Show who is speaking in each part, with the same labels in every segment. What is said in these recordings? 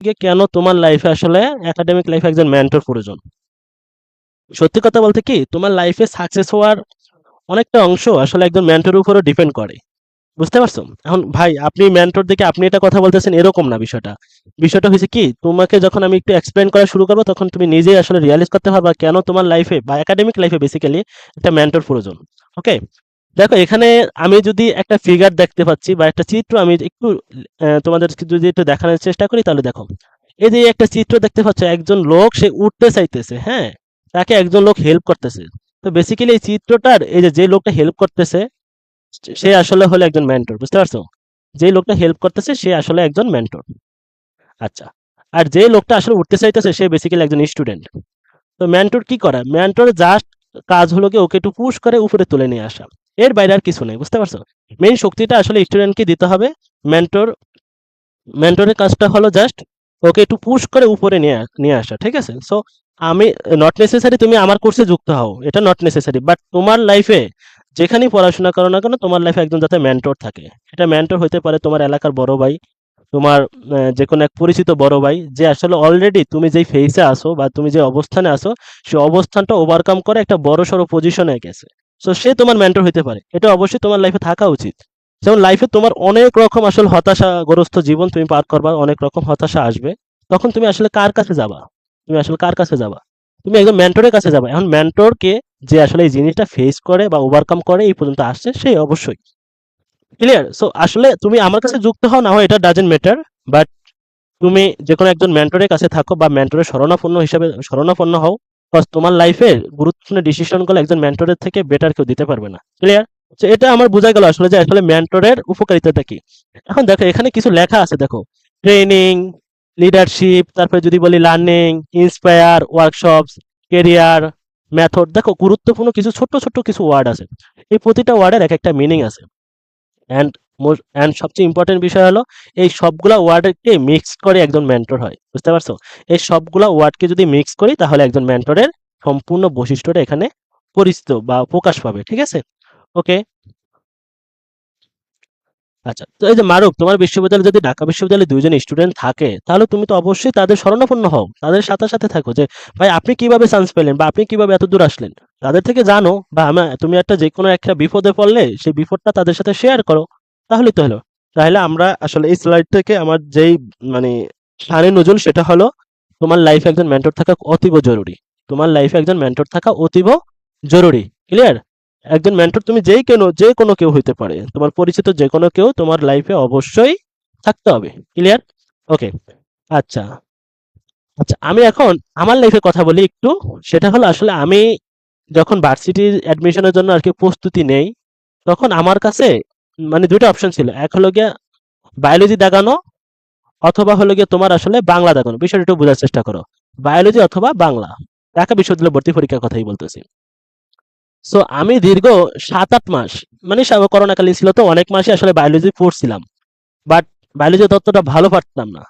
Speaker 1: কেন তোমার লাইফে আসলে একাডেমিক লাইফে একজন মেন্টর প্রয়োজন। সত্যি কথা বলতে কি, তোমার লাইফে সাকসেস হওয়ার অনেকটা অংশ আসলে একজন মেন্টরের উপরে ডিপেন্ড করে। বুঝতে পারছো? এখন ভাই আপনি মেন্টর দেখে আপনি এটা কথা বলতেছেন এরকম না বিষয়টা। বিষয়টা হয়েছে কি, তোমাকে যখন আমি একটু এক্সপ্লেন করা শুরু করবো তখন তুমি নিজেই আসলে রিয়ালাইজ করতে পারবা কেন তোমার লাইফে বা একাডেমিক লাইফে বেসিক্যালি একটা মেন্টর প্রয়োজন। ওকে, দেখো এখানে আমি যদি একটা ফিগার দেখতে পাচ্ছি বা একটা চিত্র আমি একটু তোমাদেরকে যদি একটু দেখানোর চেষ্টা করি তাহলে দেখো, এই যে একটা চিত্র দেখতে পাচ্ছ, একজন লোক সে উঠতে চাইতেছে, হ্যাঁ, তাকে একজন লোক হেল্প করতেছে। তো বেসিক্যালি এই চিত্রটার এই যে যে লোকটা হেল্প করতেছে সে আসলে হলো একজন মেন্টর। বুঝতে পারছো? যে লোকটা হেল্প করতেছে সে আসলে একজন মেন্টর। আচ্ছা, আর যে লোকটা আসলে উঠতে চাইতেছে সে বেসিক্যালি একজন স্টুডেন্ট। তো মেন্টর কি করে? মেন্টর জাস্ট কাজ হলো কি ওকে একটু পুশ করে উপরে তুলে নিয়ে আসা, এর বাইরে আর কিছু নেই। বুঝতে পারছো? মেইন শক্তিটা আসলে স্টুডেন্টকে দিতে হবে। মেন্টর মেন্টরের কাজটা হলো জাস্ট ওকে একটু পুশ করে উপরে নিয়ে নিয়ে আসা, ঠিক আছে? সো আমি নট নেসেসারি তুমি আমার কোর্সে যুক্ত হও, এটা নট নেসেসারি, বাট তোমার লাইফে যেখানেই পড়াশোনা করো না কেন তোমার লাইফে একজন যাতে মেন্টর থাকে। এটা মেন্টর হতে পারে তোমার এলাকার বড় ভাই, তোমার যে কোনো এক পরিচিত বড় ভাই যে আসলে অলরেডি তুমি যেই ফেসে আসো বা তুমি যে অবস্থানে আসো সেই অবস্থানটা ওভারকাম করে একটা বড় সড়ো পজিশনে গেছে। সো সে তোমার মেন্টর হতে পারে, এটা অবশ্যই তোমার লাইফে থাকা উচিত। যেমন লাইফে তোমার অনেক রকম আসলে হতাশাগ্রস্ত জীবন তুমি পার করবা, অনেক রকম হতাশা আসবে, তখন তুমি আসলে কার কাছে যাবা? তুমি আসলে কার কাছে যাবা? তুমি একজন মেন্টরের কাছে যাবা। এখন মেন্টরকে যে আসলে এই জিনিসটা ফেস করে বা ওভারকাম করে এই পর্যন্ত আসছে সেই অবশ্যই ক্লিয়ার। সো আসলে তুমি আমার কাছে যুক্ত হও না হয় এটা ডাজেন্ট ম্যাটার, বাট তুমি যে কোনো একজন মেন্টরের কাছে থাকো বা মেন্টরের শরণাপন্ন হিসাবে শরণাপন্ন হও, কজ তোমার লাইফে গুরুত্বপূর্ণ ডিসিশন গুলো একজন মেন্টরের থেকে বেটার কেউ দিতে পারবে না। ক্লিয়ার? তো এটা আমার বোঝা গেল আসলে যে আসলে মেন্টরের উপকারিতাটা কি। এখন দেখো এখানে কিছু লেখা আছে, দেখো ট্রেনিং, লিডারশিপ, তারপরে যদি বলি learning, inspire, workshops, career, method, দেখো গুরুত্বপূর্ণ কিছু ছোট্ট ছোট্ট কিছু ওয়ার্ড আছে। এই প্রতিটা ওয়ার্ডের এক একটা মিনিং আছে। অ্যান্ড অ্যান্ড সবচেয়ে ইম্পর্টেন্ট বিষয় হলো এই সবগুলা ওয়ার্ডকে মিক্স করে একজন মেন্টর হয়। বুঝতে পারছো? এই সবগুলা ওয়ার্ডকে যদি মিক্স করি তাহলে একজন মেন্টরের সম্পূর্ণ বৈশিষ্ট্যটা এখানে পরিচিত বা প্রকাশ পাবে। ঠিক আছে? ওকে, আচ্ছা। তো এই যে মারুফ, তোমার বিশ্ববিদ্যালয়ে যদি ঢাকা বিশ্ববিদ্যালয়ে ২ জন স্টুডেন্ট থাকে তাহলে তুমি তো অবশ্যই তাদের শরণাপন্ন হও। তাদের সাথে, সাথে থাকো যে ভাই আপনি কিভাবে চান্স পেলেন বা আপনি কিভাবে এতদূর আসলেন? তাদের থেকে জানো বা তুমি একটা যেকোনো একটা বিপদে পড়লে সেই বিপদটা তাদের সাথে শেয়ার করো। তাহলেই তো হলো। তাহলে আমরা আসলে এই স্লাইড থেকে আমার যেই মানে সানে নজুল সেটা হলো তোমার লাইফে একজন মেন্টর থাকা অতীব জরুরি। তোমার লাইফে একজন মেন্টর থাকা অতীব জরুরি। ক্লিয়ার? একজন মেন্টর তুমি যে কোনো কেউ হইতে পারে। তোমার পরিচিত যে কোনো কেউ তোমার লাইফে অবশ্যই থাকতে হবে। ক্লিয়ার? ওকে। আচ্ছা, আচ্ছা আমি এখন আমার লাইফে কথা বলি একটু। সেটা হলো আসলে আমি যখন ভার্সিটির অ্যাডমিশনের জন্য আরকি প্রস্তুতি নেই, তখন আমার কাছে মানে ২ টা অপশন ছিল। এক হলো গিয়ে বায়োলজি দাগানো অথবা হলো গিয়ে তোমার আসলে বাংলা দাগানো। বিষয়টা একটু বোঝার চেষ্টা করো। বায়োলজি অথবা বাংলা। ঢাকা বিশ্ববিদ্যালয়ে ভর্তি পরীক্ষার কথাই বলতেছি। সো আমি দীর্ঘ ৭-৮ মাস মানে করোনাকালীন ছিল তো অনেক মাসই আসলে বায়োলজি পড়ছিলাম। বাট বায়োলজি ততটা ভালো পারতাম না।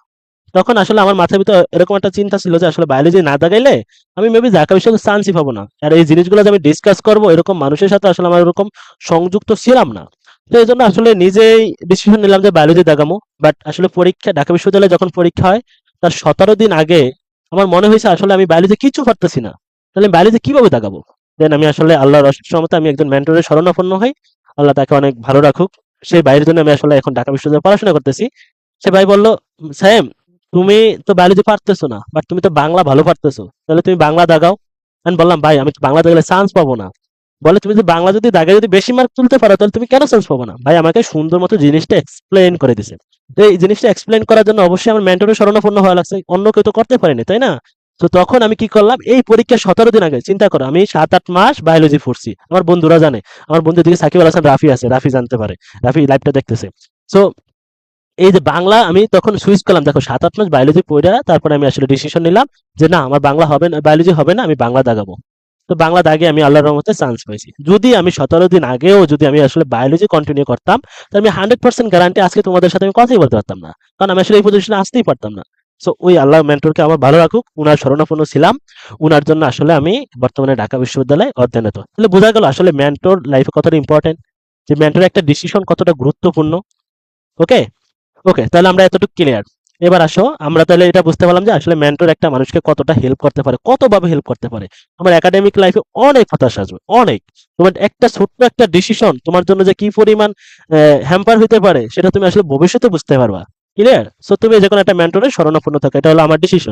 Speaker 1: তখন আসলে আমার মাথার ভিতর এরকম একটা চিন্তা ছিল যে আসলে বায়োলজি না দাগাইলে আমি মেবি ঢাকা বিশ্ববিদ্যালয়ে চান্সই পাবো না। আর এই জিনিসগুলো যে আমি ডিসকাস করবো এরকম মানুষের সাথে আসলে আমার ওরকম সংযুক্ত ছিলাম না। তো এইজন্য আসলে নিজেই ডিসিশন নিলাম যে বায়োলজি দাগামো। বাট আসলে পরীক্ষা ঢাকা বিশ্ববিদ্যালয়ে যখন পরীক্ষা হয় তার ১৭ দিন আগে আমার মনে হয়েছে আসলে আমি বায়োলজি কিচ্ছু পারতেছি না। তাহলে আমি বায়োলজি কিভাবে দাগাবো? দেন আমি আসলে আল্লাহর অশেষ রহমতে আমি একজন মেন্টরের শরণাপন্ন হই। আল্লাহ তাকে অনেক ভালো রাখুক। সেই ভাইয়ের জন্য আমি আসলে এখন ঢাকা বিশ্ববিদ্যালয়ে পড়াশোনা করতেছি। সে ভাই বলল, "সায়েম, তুমি তো বায়োলজি পারতেছো না, বাট তুমি তো বাংলা ভালো পারতেছো। তাহলে তুমি বাংলা দাগাও।" আমি বললাম, "ভাই আমি তো বাংলা দাগালে চান্স পাবো না।" বলে, "তুমি যদি বাংলা যদি দাগে যদি বেশি মার্ক তুলতে পারো তাহলে তুমি কেন চান্স পাবো না?" ভাই আমাকে সুন্দর মতো জিনিসটা এক্সপ্লেইন করে দিছে। তো এই জিনিসটা এক্সপ্লেইন করার জন্য অবশ্যই আমার মেন্টরের শরণাপন্ন হওয়া লাগছে। অন্য কেউ তো করতে পারেনি, তাই না? তো তখন আমি কি করলাম, এই পরীক্ষার ১৭ দিন আগে চিন্তা করো আমি ৭-৮ মাস বায়োলজি পড়ছি। আমার বন্ধুরা জানে। আমার বন্ধু এদিকে সাকিব আল হাসান রাফি আছে। রাফি জানতে পারে। রাফি লাইভটা দেখতেছে। সো এই যে বাংলা আমি তখন সুইচ করলাম, দেখো ৭-৮ মাস বায়োলজি পড়া তারপরে আমি আসলে ডিসিশন নিলাম যে না আমার বাংলা হবে না, বায়োলজি হবে না, আমি বাংলা দাগাবো। তো বাংলা দাগে আমি আল্লাহর রহমতে চান্স পাইছি। যদি আমি ১৭ দিন আগেও যদি আমি আসলে বায়োলজি কন্টিনিউ করতাম তাহলে আমি 100% গ্যারান্টি আজকে তোমাদের সাথে আমি কথাই বলতে পারতাম না। কারণ আমি আসলে এই পজিশনে আসতেই পারতাম না। সো ওই আল্লাহ মেন্টরকে আমার ভালো রাখুক, উনার শরণাপন্ন ছিলাম। উনার জন্য আসলে আমি বর্তমানে ঢাকা বিশ্ববিদ্যালয়ে অধ্যয়নরত। তাহলে বোঝা গেল আসলে মেন্টর লাইফে কতটা ইম্পর্টেন্ট, যে মেন্টরের একটা ডিসিশন কতটা গুরুত্বপূর্ণ। ওকে? ওকে, তাহলে আমরা এতটুকু ক্লিয়ার। এবার আসো আমরা তাহলে এটা বুঝতে পারলাম যে আসলে মেন্টর একটা মানুষকে কতটা হেল্প করতে পারে, কতভাবে হেল্প করতে পারে। তোমার একাডেমিক লাইফে অনেক হতাশা আসবে, অনেক। তোমার একটা ছোট্ট একটা ডিসিশন তোমার জন্য যে কি পরিমাণ হ্যাম্পার হইতে পারে সেটা তুমি আসলে ভবিষ্যতে বুঝতে পারবা। ক্লিয়ার? সো তুমি যে কোনো একটা মেন্টরের শরণাপন্ন থাকো, এটা হলো আমার ডিসিশন।